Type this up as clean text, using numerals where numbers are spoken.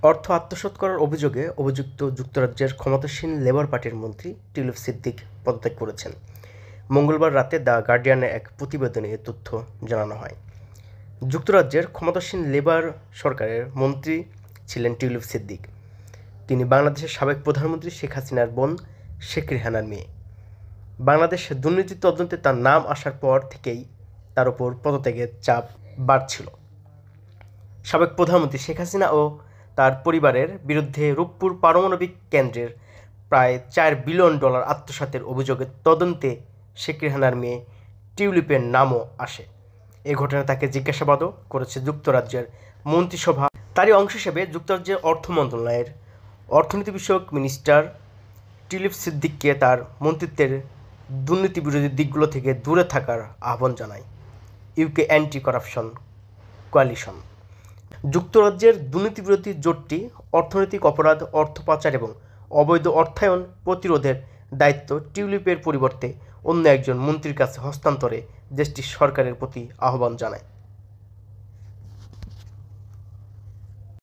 অর্থ আত্মসাৎ করার অভিযোগে অভিযুক্ত যুক্তরাজ্যের ক্ষমতাসীন লেবার পার্টির মন্ত্রী টিউলিপ সিদ্দিক পদত্যাগ করেছেন। মঙ্গলবার রাতে দ্য গার্ডিয়ানে এক প্রতিবেদনে এ তথ্য জানানো হয়। যুক্তরাজ্যের ক্ষমতাসীন লেবার সরকারের মন্ত্রী ছিলেন টিউলিপ সিদ্দিক। তিনি বাংলাদেশের সাবেক প্রধানমন্ত্রী শেখ হাসিনার বোন শেখ রেহানার মেয়ে। বাংলাদেশে দুর্নীতি তদন্তে তার নাম আসার পর থেকেই তার ওপর পদত্যাগের চাপ বাড়ছিল। সাবেক প্রধানমন্ত্রী শেখ হাসিনা ও তার পরিবারের বিরুদ্ধে রূপপুর পারমাণবিক কেন্দ্রের প্রায় $4 বিলিয়ন আত্মসাতের অভিযোগের তদন্তে শেখ রেহানার মেয়ে টিউলিপের নামও আসে। এ ঘটনায় তাকে জিজ্ঞাসাবাদও করেছে যুক্তরাজ্যের মন্ত্রিসভা। তারই অংশ হিসেবে যুক্তরাজ্যের অর্থ মন্ত্রণালয়ের অর্থনীতি বিষয়ক মিনিস্টার টিউলিপ সিদ্দিককে তার মন্ত্রিত্বের দুর্নীতি বিরোধী দিকগুলো থেকে দূরে থাকার আহ্বান জানায় ইউকে অ্যান্টি কারাপশন কোয়ালিশন। যুক্তরাজ্যের দুর্নীতিবিরোধী জোটটি অর্থনৈতিক অপরাধ, অর্থ পাচার এবং অবৈধ অর্থায়ন প্রতিরোধের দায়িত্ব টিউলিপের পরিবর্তে অন্য একজন মন্ত্রীর কাছে হস্তান্তরে দেশটির সরকারের প্রতি আহ্বান জানায়।